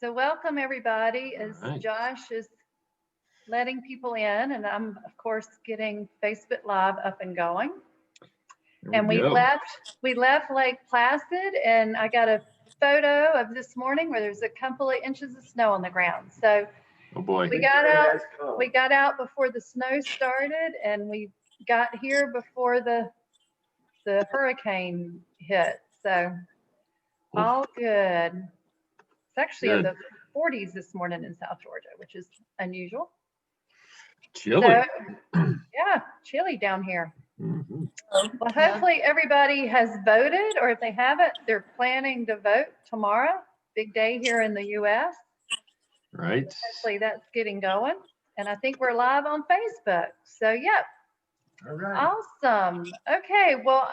So welcome everybody as Right. Josh is letting people in, and I'm of course getting Facebook Live up and going. There And we go. we left Lake Placid, and I got a photo of this morning where there's a couple of inches of snow on the ground. So Oh boy. we got out before the snow started, and we got here before the hurricane hit. So all good. It's actually in the 40s this morning in South Georgia, which is unusual. Chilly. So, yeah, chilly down here. Mhm. Well, hopefully everybody has voted, or if they haven't, they're planning to vote tomorrow. Big day here in the U.S. Right. Hopefully that's getting going. And I think we're live on Facebook. So, yep. All right. Awesome. Okay. Well,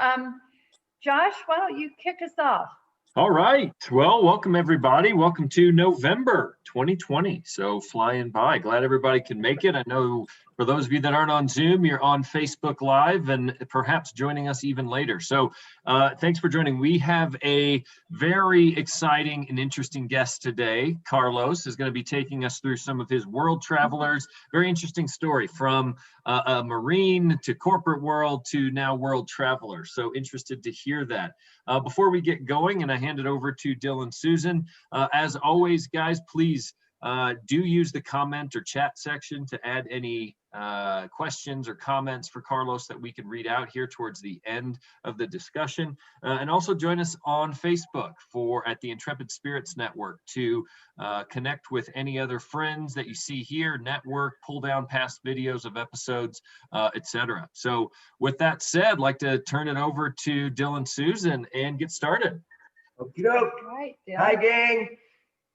Josh, why don't you kick us off? All right. Well, welcome everybody. Welcome to November 2020. So flying by. Glad everybody can make it. I know for those of you that aren't on Zoom, you're on Facebook Live and perhaps joining us even later. So thanks for joining. We have a very exciting and interesting guest today. Carlos is going to be taking us through some of his world travelers. Very interesting story from a Marine to corporate world to now world traveler. So interested to hear that. Before we get going and I hand it over to Dylan Susan, as always, guys, please do use the comment or chat section to add any questions or comments for Carlos that we can read out here towards the end of the discussion. And also join us on Facebook at the Intrepid Spirits Network to connect with any other friends that you see here, network, pull down past videos of episodes, etc. So with that said, I'd like to turn it over to Dylan Susan and get started. Okie doke. Right, Hi, gang.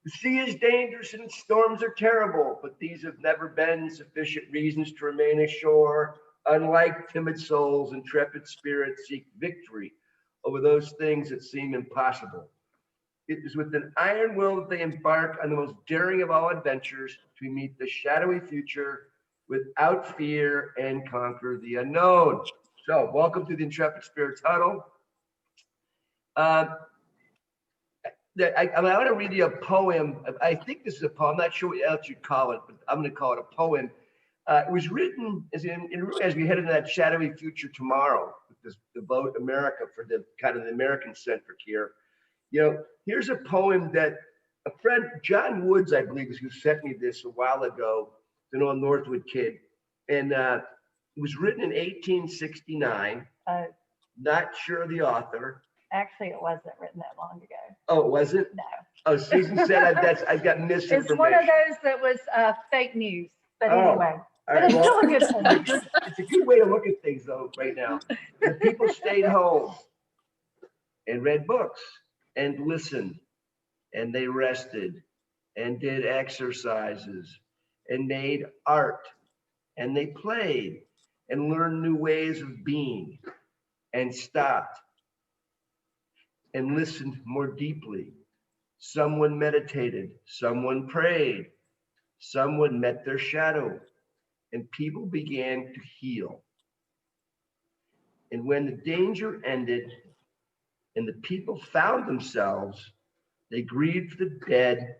The sea is dangerous and storms are terrible, but these have never been sufficient reasons to remain ashore. Unlike timid souls, intrepid spirits seek victory over those things that seem impossible. It is with an iron will that they embark on the most daring of all adventures to meet the shadowy future without fear and conquer the unknown. So, welcome to the Intrepid Spirits Huddle. I want to read you a poem. I think this is a poem. I'm not sure what else you'd call it, but I'm going to call it a poem. It was written as we head into that shadowy future tomorrow, with the Vote America for the kind of the American centric here. You know, here's a poem that a friend, John Woods, I believe, is who sent me this a while ago. An old Northwood kid, and it was written in 1869. Not sure of the author. Actually, it wasn't written that long ago. Oh, was it? No. Oh, Susan said I've got misinformation. It's one of those that was fake news. But anyway, all right, it's still a good point. It's a good way to look at things, though, right now. The people stayed home and read books and listened, and they rested and did exercises and made art, and they played and learned new ways of being and stopped and listened more deeply. Someone meditated, someone prayed, someone met their shadow, and people began to heal. And when the danger ended and the people found themselves, they grieved the dead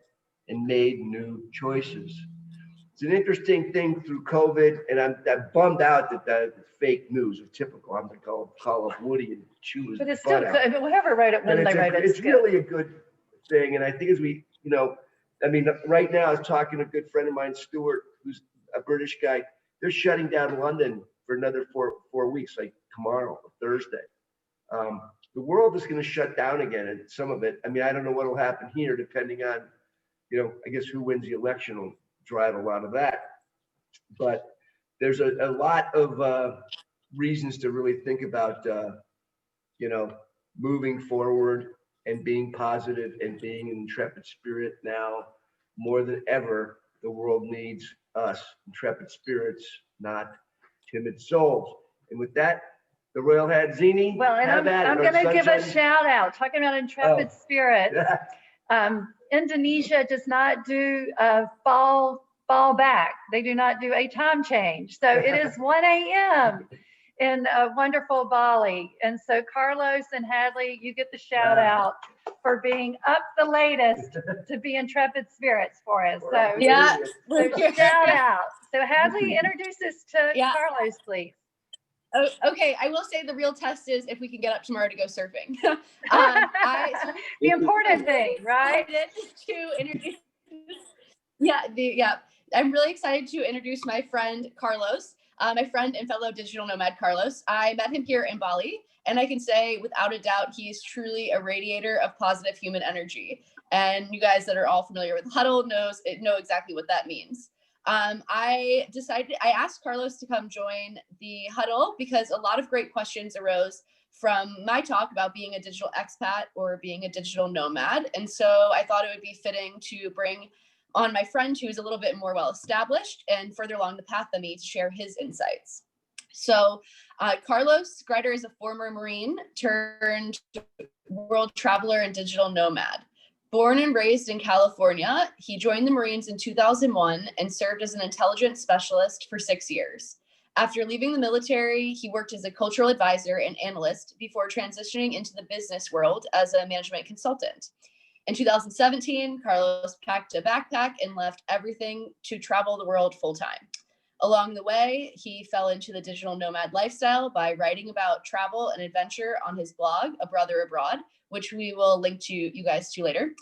and made new choices. It's an interesting thing through COVID, and I'm bummed out that that's fake news or typical. I'm going to call up Woody and chew his But it's still butt out. good. Whoever wrote it, when they wrote it, It's really a good thing. And I think as we, I mean, right now I was talking to a good friend of mine, Stuart, who's a British guy. They're shutting down London for another four weeks, like tomorrow, Thursday. The world is going to shut down again, and some of it. I mean, I don't know what will happen here, depending on, I guess who wins the election will drive a lot of that. But there's a lot of reasons to really think about, moving forward and being positive and being an intrepid spirit now more than ever. The world needs us, intrepid spirits, not timid souls. And with that, the Royal Hat Zini. Well, and I'm going to give a shout out. Talking about intrepid spirits. Indonesia does not do fall back. They do not do a time change. So it is 1 a.m. in wonderful Bali. And so Carlos and Hadley, you get the shout out for being up the latest to be Intrepid Spirits for us. So Yeah. so shout out. So Hadley, introduce us to Carlos, please. Oh, okay, I will say the real test is if we can get up tomorrow to go surfing. The important thing, right? To introduce, yeah, I'm really excited to introduce my friend Carlos, my friend and fellow digital nomad Carlos. I met him here in Bali, and I can say without a doubt he's truly a radiator of positive human energy. And you guys that are all familiar with Huddle know exactly what that means. I asked Carlos to come join the Huddle because a lot of great questions arose from my talk about being a digital expat or being a digital nomad. And so I thought it would be fitting to bring on my friend who is a little bit more well-established and further along the path than me to share his insights. So Carlos Greider is a former Marine turned world traveler and digital nomad. Born and raised in California, he joined the Marines in 2001 and served as an intelligence specialist for 6 years. After leaving the military, he worked as a cultural advisor and analyst before transitioning into the business world as a management consultant. In 2017, Carlos packed a backpack and left everything to travel the world full-time. Along the way, he fell into the digital nomad lifestyle by writing about travel and adventure on his blog, A Brother Abroad, which we will link to you guys to later,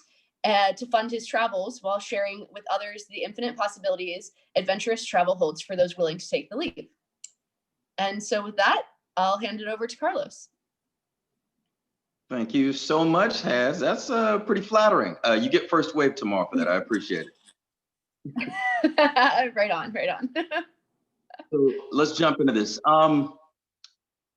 to fund his travels while sharing with others the infinite possibilities adventurous travel holds for those willing to take the leap. And so with that, I'll hand it over to Carlos. Thank you so much, Haz. That's pretty flattering. You get first wave tomorrow for that. I appreciate it. Right on. So let's jump into this.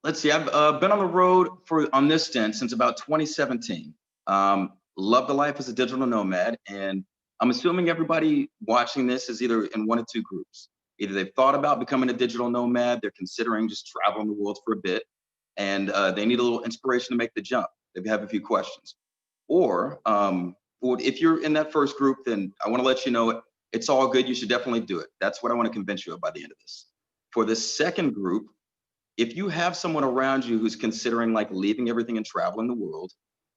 Let's see. I've been on the road on this stint since about 2017. Love the life as a digital nomad, and I'm assuming everybody watching this is either in one of two groups. Either they've thought about becoming a digital nomad, they're considering just traveling the world for a bit, and they need a little inspiration to make the jump. They have a few questions. Or if you're in that first group, then I want to let you know it's all good. You should definitely do it. That's what I want to convince you of by the end of this. For the second group, if you have someone around you who's considering like leaving everything and traveling the world,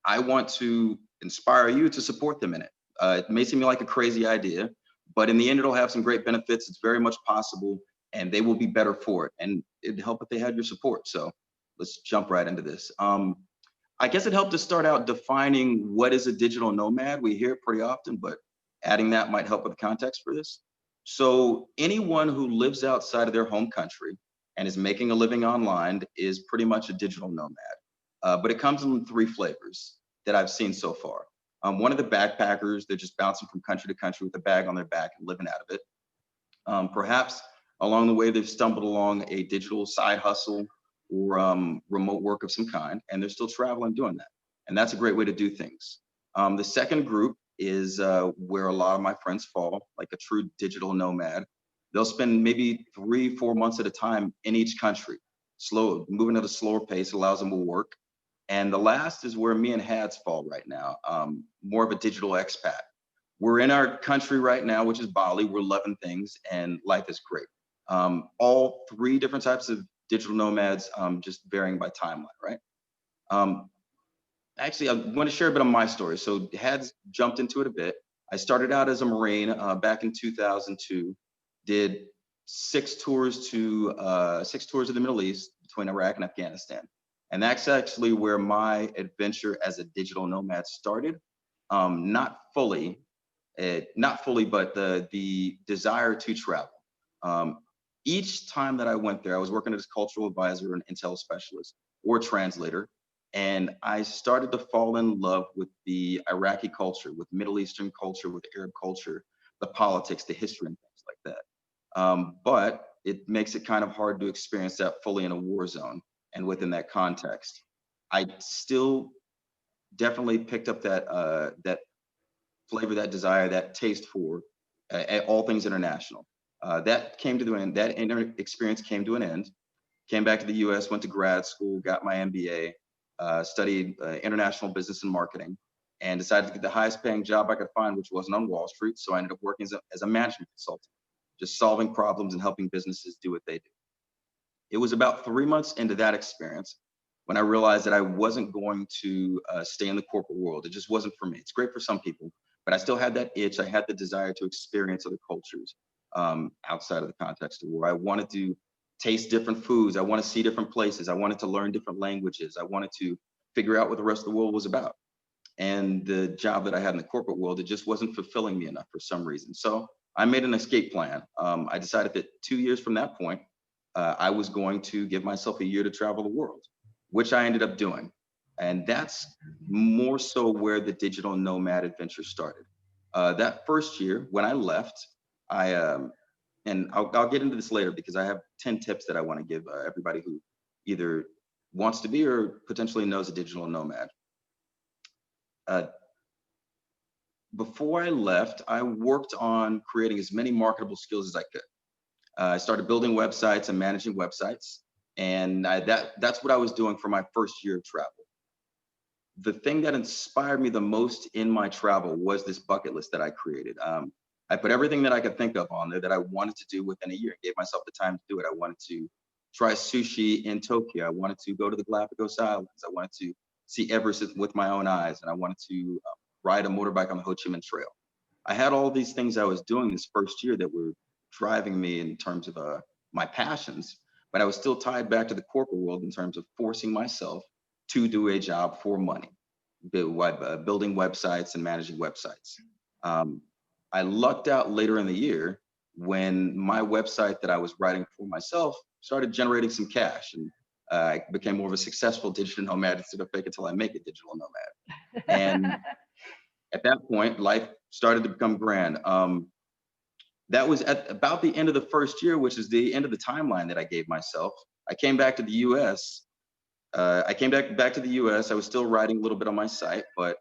I want to inspire you to support them in it. It may seem like a crazy idea, but in the end, it'll have some great benefits. It's very much possible, and they will be better for it. And it'd help if they had your support. So let's jump right into this. I guess it helped to start out defining what is a digital nomad. We hear it pretty often, but adding that might help with the context for this. So anyone who lives outside of their home country and is making a living online is pretty much a digital nomad. But it comes in 3 flavors that I've seen so far. One of the backpackers, they're just bouncing from country to country with a bag on their back and living out of it. Perhaps along the way, they've stumbled along a digital side hustle or remote work of some kind, and they're still traveling doing that. And that's a great way to do things. The second group is where a lot of my friends fall, like a true digital nomad. They'll spend maybe 3-4 months at a time in each country, moving at a slower pace allows them to work. And the last is where me and Hads fall right now, more of a digital expat. We're in our country right now, which is Bali. We're loving things and life is great. All 3 different types of digital nomads, just varying by timeline, right? Actually, I want to share a bit of my story. So Hads jumped into it a bit. I started out as a Marine back in 2002, did 6 tours of the Middle East between Iraq and Afghanistan. And that's actually where my adventure as a digital nomad started. Not fully, but the desire to travel. Each time that I went there, I was working as a cultural advisor and intel specialist or translator. And I started to fall in love with the Iraqi culture, with Middle Eastern culture, with Arab culture, the politics, the history, and things like that. But it makes it kind of hard to experience that fully in a war zone and within that context. I still definitely picked up that flavor, that desire, that taste for all things international. That came to an end. That experience came to an end. Came back to the U.S., went to grad school, got my MBA, studied international business and marketing, and decided to get the highest paying job I could find, which wasn't on Wall Street. So I ended up working as a management consultant, just solving problems and helping businesses do what they do. It was about 3 months into that experience when I realized that I wasn't going to stay in the corporate world. It just wasn't for me. It's great for some people, but I still had that itch. I had the desire to experience other cultures outside of the context of war. I wanted to taste different foods. I want to see different places. I wanted to learn different languages. I wanted to figure out what the rest of the world was about. And the job that I had in the corporate world, it just wasn't fulfilling me enough for some reason. So I made an escape plan. I decided that 2 years from that point, I was going to give myself a year to travel the world, which I ended up doing. And that's more so where the digital nomad adventure started. That first year when I left, and I'll get into this later because I have 10 tips that I want to give everybody who either wants to be or potentially knows a digital nomad. Before I left, I worked on creating as many marketable skills as I could. I started building websites and managing websites, and that's what I was doing for my first year of travel. The thing that inspired me the most in my travel was this bucket list that I created. I put everything that I could think of on there that I wanted to do within a year, and gave myself the time to do it. I wanted to try sushi in Tokyo. I wanted to go to the Galapagos Islands. I wanted to see Everest with my own eyes, and I wanted to ride a motorbike on the Ho Chi Minh Trail. I had all these things I was doing this first year that were driving me in terms of my passions, but I was still tied back to the corporate world in terms of forcing myself to do a job for money, building websites and managing websites. I lucked out later in the year when my website that I was writing for myself started generating some cash, and I became more of a successful digital nomad instead of fake it till I make it digital nomad. And at that point, life started to become grand. That was at about the end of the first year, which is the end of the timeline that I gave myself. I came back to the US. I came back to the US. I was still writing a little bit on my site, but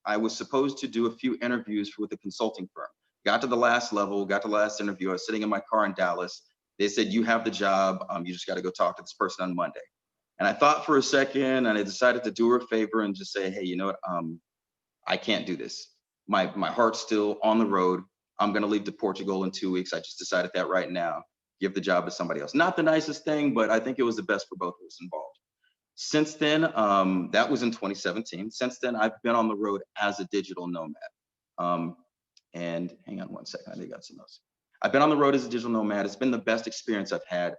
I was supposed to do a few interviews with a consulting firm. Got to the last level, got to the last interview. I was sitting in my car in Dallas. They said, "You have the job. You just got to go talk to this person on Monday." And I thought for a second, and I decided to do her a favor and just say, "Hey, you know what? I can't do this. My heart's still on the road. I'm going to leave to Portugal in 2 weeks. I just decided that right now. Give the job to somebody else." Not the nicest thing, but I think it was the best for both of us involved. Since then, that was in 2017. Since then, I've been on the road as a digital nomad. And hang on one second, I think I got some notes. I've been on the road as a digital nomad. It's been the best experience I've had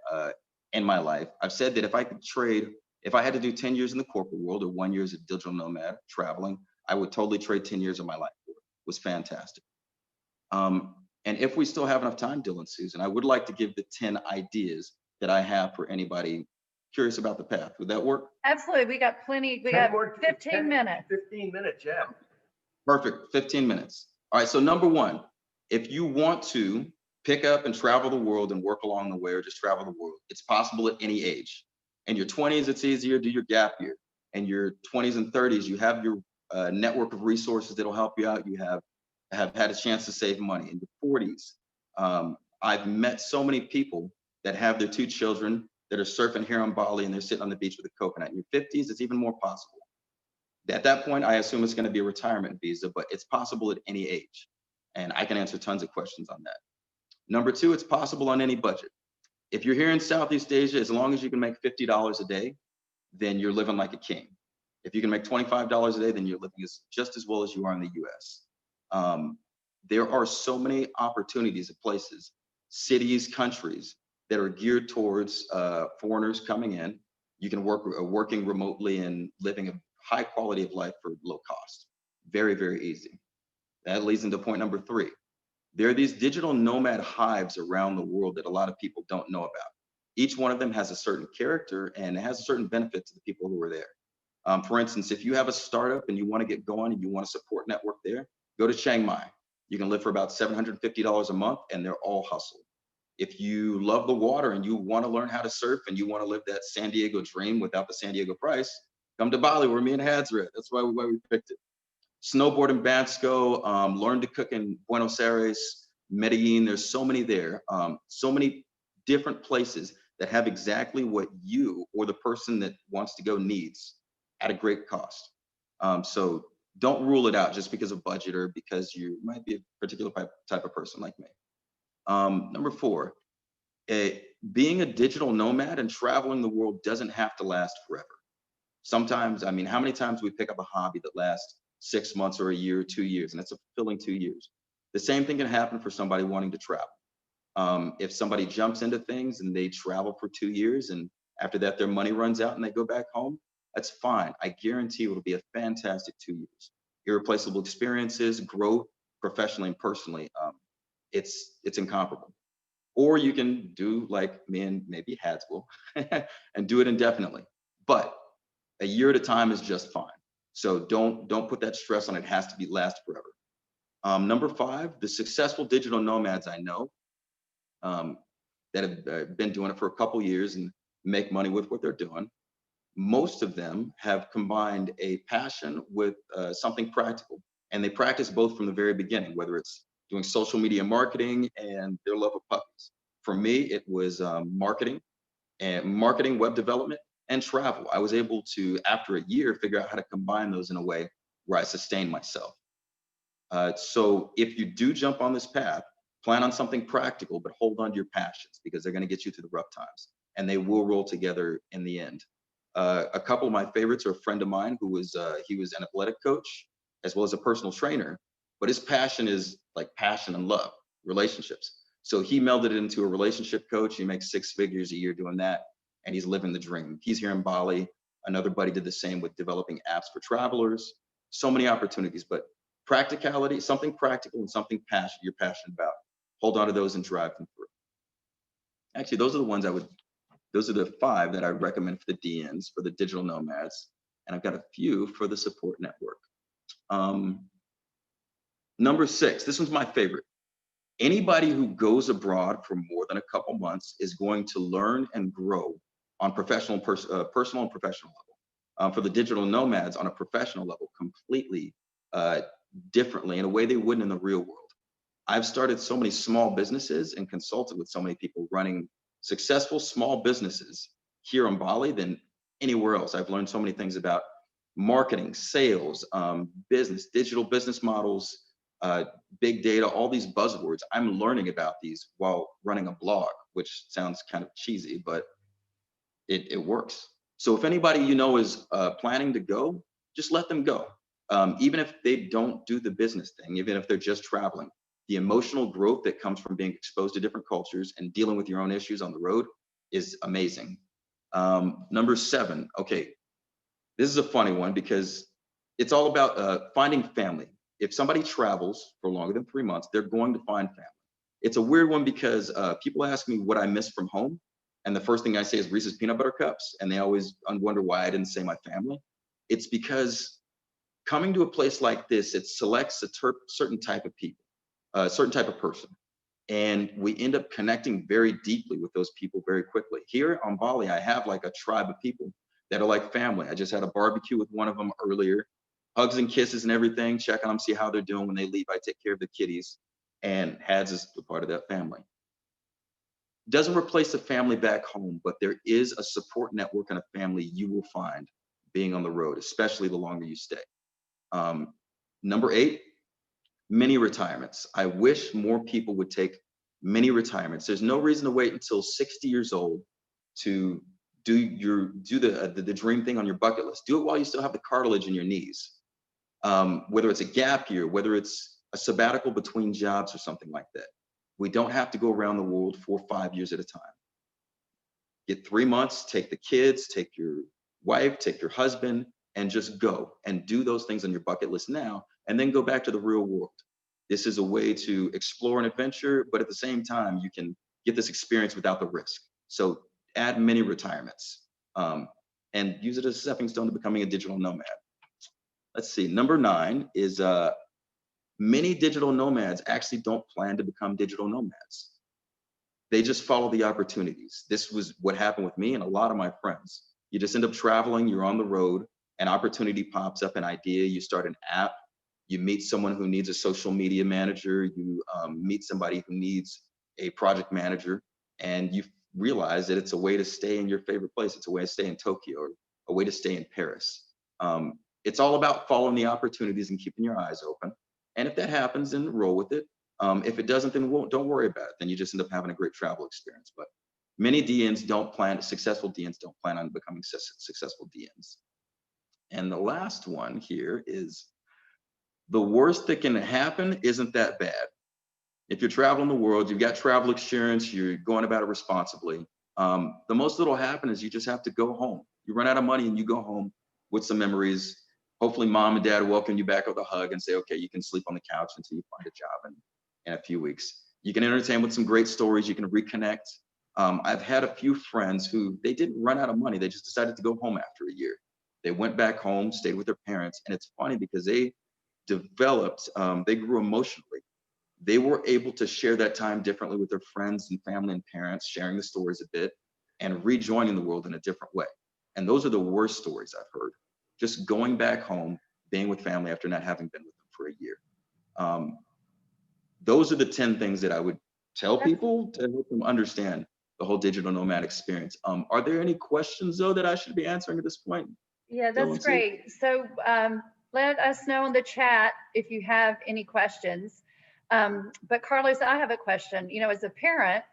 in my life. I've said that if I could trade, if I had to do 10 years in the corporate world or 1 year as a digital nomad traveling, I would totally trade 10 years of my life for it. It was fantastic. And if we still have enough time, Dylan, Susan, I would like to give the 10 ideas that I have for anybody curious about the path. Would that work? Absolutely. We got plenty. We 10 got more- 15 minutes. 15 minutes, yeah. Perfect, 15 minutes. All right, so number one, if you want to pick up and travel the world and work along the way or just travel the world, it's possible at any age. In your 20s, it's easier, do your gap year. In your 20s and 30s, you have your network of resources that'll help you out. You have had a chance to save money. In your 40s, I've met so many people that have their 2 children that are surfing here on Bali and they're sitting on the beach with a coconut. In your 50s, it's even more possible. At that point, I assume it's going to be a retirement visa, but it's possible at any age. And I can answer tons of questions on that. Number 2, it's possible on any budget. If you're here in Southeast Asia, as long as you can make $50 a day, then you're living like a king. If you can make $25 a day, then you're living just as well as you are in the US. There are so many opportunities at places, cities, countries that are geared towards foreigners coming in. You can working remotely and living a high quality of life for low cost. Very, very easy. That leads into point number 3. There are these digital nomad hives around the world that a lot of people don't know about. Each one of them has a certain character and it has a certain benefit to the people who are there. For instance, if you have a startup and you want to get going and you want a support network there, go to Chiang Mai. You can live for about $750 a month and they're all hustle. If you love the water and you want to learn how to surf and you want to live that San Diego dream without the San Diego price, come to Bali where me and Hads are at. That's why we picked it. Snowboard in Bansko, learn to cook in Buenos Aires, Medellin. There's so many there, so many different places that have exactly what you or the person that wants to go needs at a great cost. So don't rule it out just because of budget or because you might be a particular type of person like me. Number 4, being a digital nomad and traveling the world doesn't have to last forever. Sometimes, I mean, how many times we pick up a hobby that lasts 6 months or a year or 2 years, and it's a fulfilling 2 years. The same thing can happen for somebody wanting to travel. If somebody jumps into things and they travel for 2 years and after that their money runs out and they go back home, that's fine. I guarantee you it'll be a fantastic 2 years. Irreplaceable experiences, growth professionally and personally. It's incomparable. Or you can do like me and maybe Hads will and do it indefinitely. But a year at a time is just fine. So don't put that stress on it. It has to be last forever. Number 5, the successful digital nomads I know that have been doing it for a couple years and make money with what they're doing. Most of them have combined a passion with something practical, and they practice both from the very beginning, whether it's doing social media marketing and their love of puppies. For me, it was marketing, web development, and travel. I was able to, after a year, figure out how to combine those in a way where I sustain myself. So if you do jump on this path, plan on something practical, but hold on to your passions because they're going to get you through the rough times, and they will roll together in the end. A couple of my favorites are a friend of mine who was he was an athletic coach as well as a personal trainer, but his passion is like passion and love, relationships. So he melded it into a relationship coach. He makes 6 figures a year doing that, and he's living the dream. He's here in Bali. Another buddy did the same with developing apps for travelers. So many opportunities, but practicality, something practical and something you're passionate about. Hold on to those and drive them through. Actually, those are the ones those are the 5 that I recommend for the DNs, for the digital nomads. And I've got a few for the support network. Number 6, this one's my favorite. Anybody who goes abroad for more than a couple months is going to learn and grow on personal and professional level. For the digital nomads on a professional level, completely differently in a way they wouldn't in the real world. I've started so many small businesses and consulted with so many people running successful small businesses here in Bali than anywhere else. I've learned so many things about marketing, sales, business, digital business models, big data, all these buzzwords. I'm learning about these while running a blog, which sounds kind of cheesy, but it works. So if anybody you know is planning to go, just let them go. Even if they don't do the business thing, even if they're just traveling, the emotional growth that comes from being exposed to different cultures and dealing with your own issues on the road is amazing. Number 7, okay, this is a funny one because it's all about finding family. If somebody travels for longer than 3 months, they're going to find family. It's a weird one because people ask me what I miss from home. And the first thing I say is Reese's peanut butter cups. And they always wonder why I didn't say my family. It's because coming to a place like this, it selects a certain type of people, a certain type of person. And we end up connecting very deeply with those people very quickly. Here on Bali, I have like a tribe of people that are like family. I just had a barbecue with one of them earlier, hugs and kisses and everything, check on them, see how they're doing. When they leave, I take care of the kitties, and Hads is a part of that family. Doesn't replace a family back home, but there is a support network and a family you will find being on the road, especially the longer you stay. Number 8, mini retirements. I wish more people would take mini retirements. There's no reason to wait until 60 years old to do the dream thing on your bucket list. Do it while you still have the cartilage in your knees. Whether it's a gap year, whether it's a sabbatical between jobs or something like that. We don't have to go around the world 4 or 5 years at a time. Get 3 months, take the kids, take your wife, take your husband, and just go and do those things on your bucket list now, and then go back to the real world. This is a way to explore an adventure, but at the same time, you can get this experience without the risk. So add mini retirements and use it as a stepping stone to becoming a digital nomad. Let's see, number 9 is many digital nomads actually don't plan to become digital nomads. They just follow the opportunities. This was what happened with me and a lot of my friends. You just end up traveling, you're on the road, an opportunity pops up, an idea, you start an app, you meet someone who needs a social media manager, you meet somebody who needs a project manager, and you realize that it's a way to stay in your favorite place. It's a way to stay in Tokyo, or a way to stay in Paris. It's all about following the opportunities and keeping your eyes open. And if that happens, then roll with it. If it doesn't, then don't worry about it. Then you just end up having a great travel experience. But Many DNs don't plan, successful DNs don't plan on becoming successful DNs. And the last one here is, the worst that can happen isn't that bad. If you're traveling the world, you've got travel insurance, you're going about it responsibly. The most that'll happen is you just have to go home. You run out of money and you go home with some memories. Hopefully mom and dad welcome you back with a hug and say, okay, you can sleep on the couch until you find a job in a few weeks. You can entertain with some great stories. You can reconnect. I've had a few friends who, they didn't run out of money. They just decided to go home after a year. They went back home, stayed with their parents. And it's funny because they developed, they grew emotionally. They were able to share that time differently with their friends and family and parents, sharing the stories a bit and rejoining the world in a different way. And those are the worst stories I've heard. Just going back home, being with family after not having been with them for a year. Those are the 10 things that I would tell people to help them understand the whole digital nomad experience. Are there any questions though that I should be answering at this point? Yeah, that's great. So let us know in the chat if you have any questions. But Carlos, I have a question. You know, as a parent,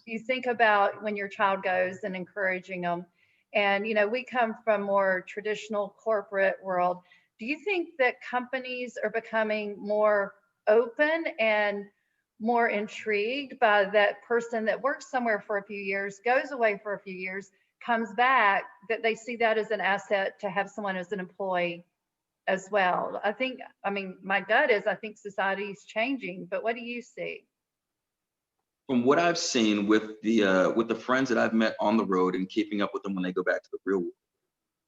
you think about when your child goes and encouraging them. And, you know, we come from more traditional corporate world. Do you think that companies are becoming more open and more intrigued by that person that works somewhere for a few years, goes away for a few years, comes back, that they see that as an asset to have someone as an employee as well? I mean, my gut is I think society is changing, but what do you see? From what I've seen with the friends that I've met on the road and keeping up with them when they go back to the real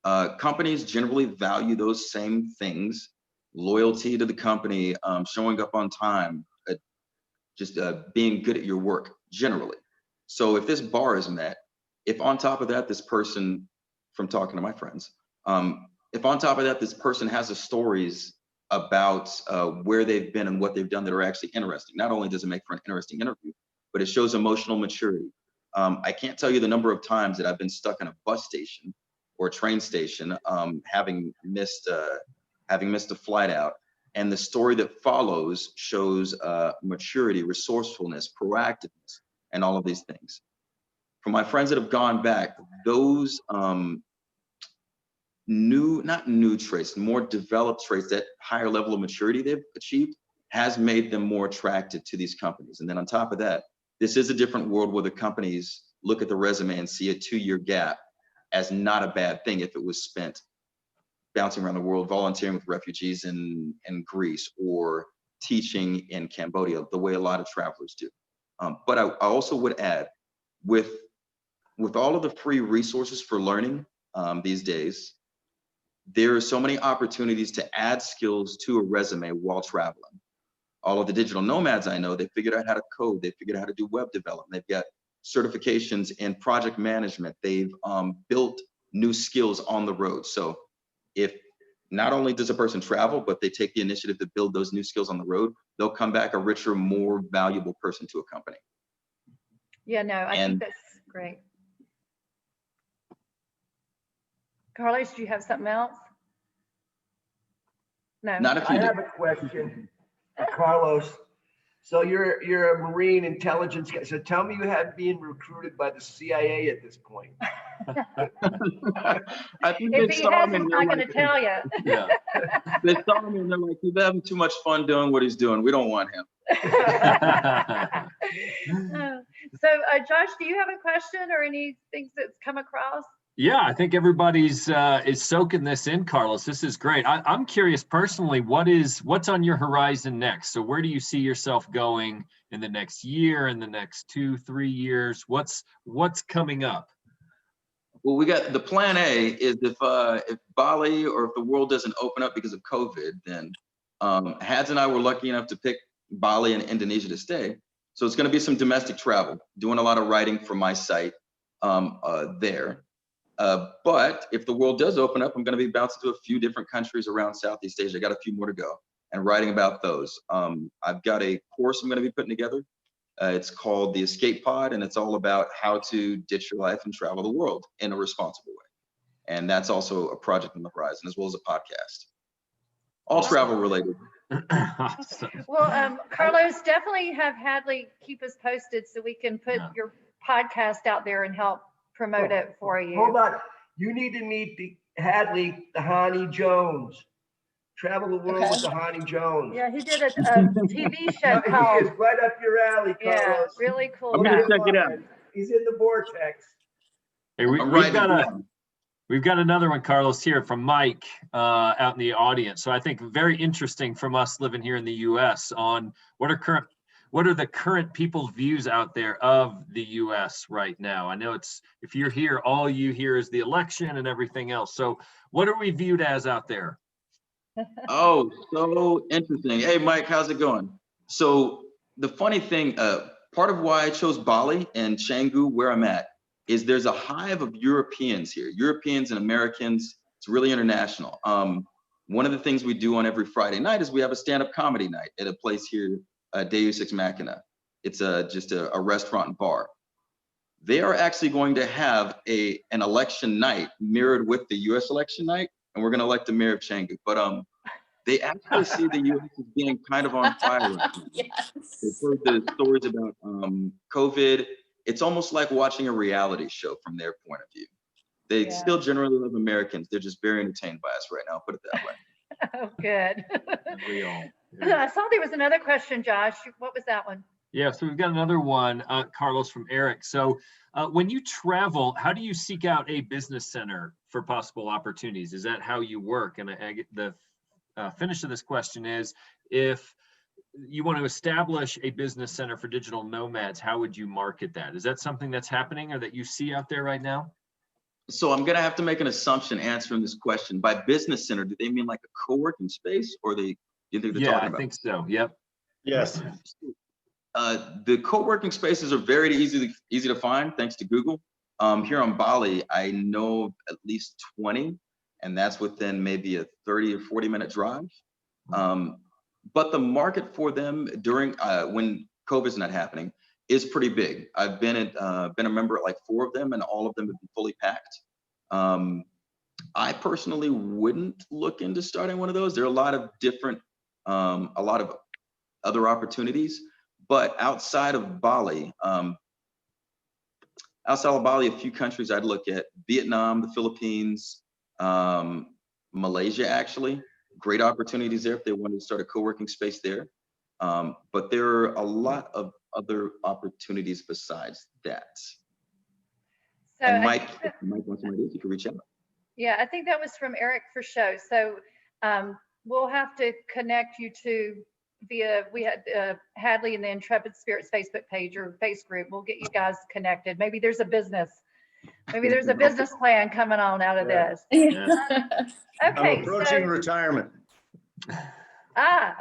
world, companies generally value those same things: loyalty to the company, showing up on time, just being good at your work generally. So if this bar is met, if on top of that, this person, from talking to my friends, if on top of that, this person has the stories about where they've been and what they've done that are actually interesting, not only does it make for an interesting interview, but it shows emotional maturity. I can't tell you the number of times that I've been stuck in a bus station or a train station, having missed a flight out. And the story that follows shows maturity, resourcefulness, proactiveness, and all of these things. For my friends that have gone back, those not new traits, more developed traits, that higher level of maturity they've achieved has made them more attracted to these companies. And then on top of that, this is a different world where the companies look at the resume and see a 2-year gap as not a bad thing if it was spent bouncing around the world, volunteering with refugees in Greece or teaching in Cambodia, the way a lot of travelers do. But I also would add, with all of the free resources for learning these days, there are so many opportunities to add skills to a resume while traveling. All of the digital nomads I know, they figured out how to code, they figured out how to do web development, they've got certifications in project management, they've built new skills on the road. So if not only does a person travel, but they take the initiative to build those new skills on the road, they'll come back a richer, more valuable person to a company. Yeah, no, I think that's great. Carlos, do you have something else? No. Not if you I do. have a question, Carlos. So you're a Marine intelligence guy. So tell me you have been recruited by the CIA at this point. I think If they he saw has, me he's and not going to tell you. Yeah. they saw me and they're like, he's having too much fun doing what he's doing. We don't want him. So, Josh, do you have a question or any things that's come across? Yeah, I think everybody's is soaking this in, Carlos. This is great. I'm curious personally, what's on your horizon next? So where do you see yourself going in the next year, in the next 2-3 years? What's coming up? Well, we got the plan A is if Bali or if the world doesn't open up because of COVID, then Hads and I were lucky enough to pick Bali and Indonesia to stay. So it's going to be some domestic travel, doing a lot of writing for my site there. But if the world does open up, I'm going to be bouncing to a few different countries around Southeast Asia. I got a few more to go and writing about those. I've got a course I'm going to be putting together. It's called the Escape Pod, and it's all about how to ditch your life and travel the world in a responsible way. And that's also a project on the horizon, as well as a podcast. All travel related. Well, Carlos, definitely have Hadley keep us posted so we can put your podcast out there and help promote it for you. Hold on. You need to meet the Hadley, the Hani Jones. Travel the world with the Hani Jones. Yeah, he did a TV show He called. is right up your alley, Carlos. Yeah, really cool. I'm gonna check it out. He's in the vortex. Hey, I'm writing we've got another one, Carlos, here from Mike out in the audience. So I think very interesting from us living here in the U.S. on what are the current people's views out there of the U.S. right now. I know if you're here, all you hear is the election and everything else. So what are we viewed as out there? Oh, so interesting. Hey, Mike, how's it going? So the funny thing, part of why I chose Bali and Canggu, where I'm at, is there's a hive of Europeans here, Europeans and Americans. It's really international. One of the things we do on every Friday night is we have a stand-up comedy night at a place here, Deus Ex Machina. It's just a restaurant and bar. They are actually going to have an election night mirrored with the US election night, and we're going to elect the mayor of Canggu. But they actually see the US as being kind of on fire right now. Yes. They've heard the stories about COVID. It's almost like watching a reality show from their point of view. They still generally love Americans. They're just very entertained by us right now, put it that way. Oh, good. We all. I saw there was another question, Josh. What was that one? Yeah, so we've got another one, Carlos, from Eric. So when you travel, how do you seek out a business center for possible opportunities? Is that how you work? And I get the finish of this question is, if you want to establish a business center for digital nomads, how would you market that? Is that something that's happening or that you see out there right now? So I'm going to have to make an assumption answering this question. By business center, do they mean like a co-working space, or you think they're talking about? I think so. Yep. Yes. The co-working spaces are very easy to find thanks to Google. Here on Bali, I know at least 20, and that's within maybe a 30 or 40-minute drive. But the market for them during when COVID's not happening is pretty big. I've been a member at like 4 of them, and all of them have been fully packed. I personally wouldn't look into starting one of those. There are a lot of different, a lot of other opportunities, but outside of Bali, a few countries I'd look at: Vietnam, the Philippines, Malaysia, actually. Great opportunities there if they wanted to start a co-working space there. But there are a lot of other opportunities besides that. So And Mike wants some ideas, you can reach out. Yeah, I think that was from Eric for show. So we'll have to connect you to we had Hadley and the Intrepid Spirits Facebook page or face group. We'll get you guys connected. Maybe there's a business plan coming on out of this. Yeah. Okay. I'm approaching retirement. All right.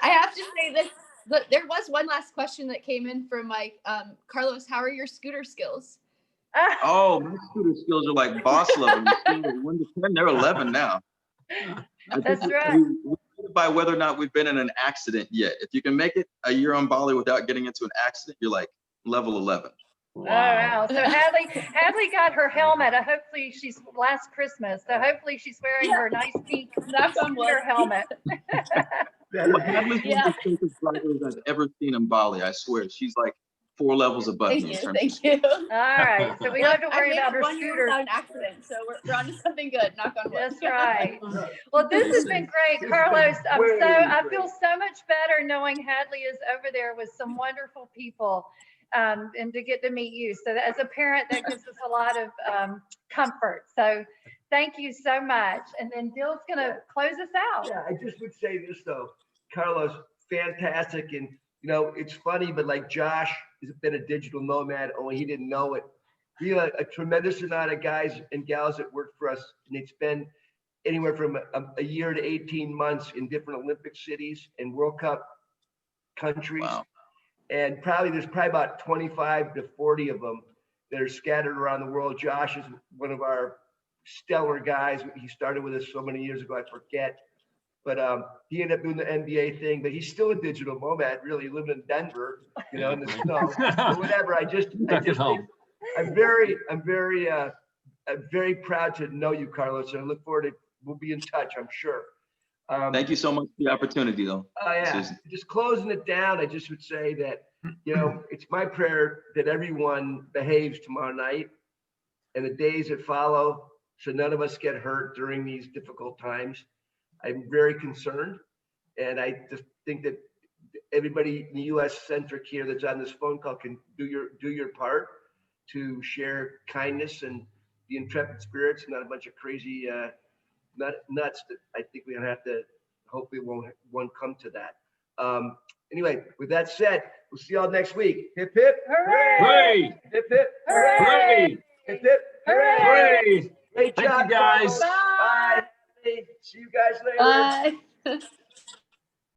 I have to say this. But there was one last question that came in from Mike. Carlos, how are your scooter skills? Oh, my scooter skills are like boss level. 1 to 10, they're 11 now. That's right. We by whether or not we've been in an accident yet. If you can make it a year on Bali without getting into an accident, you're like level 11. Wow. Oh, wow. So Hadley got her helmet. Hopefully she's last Christmas. So hopefully she's wearing her nice pink scooter helmet. Hadley's one of the safest drivers I've ever seen in Bali. I swear, she's like 4 levels above me. Thank you. All right. So we don't have to worry about her scooter. Without an accident, so we're on to something good. Knock on wood. That's right. Well, this has been great, Carlos. I feel so much better knowing Hadley is over there with some wonderful people, and to get to meet you. So as a parent, that gives us a lot of comfort. So thank you so much. And then Dill's going to close us out. Yeah, I just would say this though, Carlos, fantastic. And you know, it's funny, but like Josh has been a digital nomad, only he didn't know it. We have a tremendous amount of guys and gals that work for us, and it's been anywhere from a year to 18 months in different Olympic cities and World Cup countries. Wow. And there's probably about 25 to 40 of them that are scattered around the world. Josh is one of our stellar guys. He started with us so many years ago, I forget. But he ended up doing the NBA thing, but he's still a digital nomad, really living in Denver, you know, in the snow. But whatever. I just think I'm very proud to know you, Carlos. And I look forward to, we'll be in touch, I'm sure. Thank you so much for the opportunity, though. Yeah. Just closing it down, I just would say that you know, it's my prayer that everyone behaves tomorrow night and the days that follow, so none of us get hurt during these difficult times. I'm very concerned, and I just think that everybody in the U.S. centric here that's on this phone call can do your part to share kindness and the Intrepid Spirits, not a bunch of crazy nuts that I think we're gonna have to, hopefully won't come to that. Anyway, with that said, we'll see y'all next week. Hip hip Hooray! Hooray! hip hip Hooray! hip hip hooray! Hooray! Great Thank job, you, guys. Bye. See you guys later. Bye.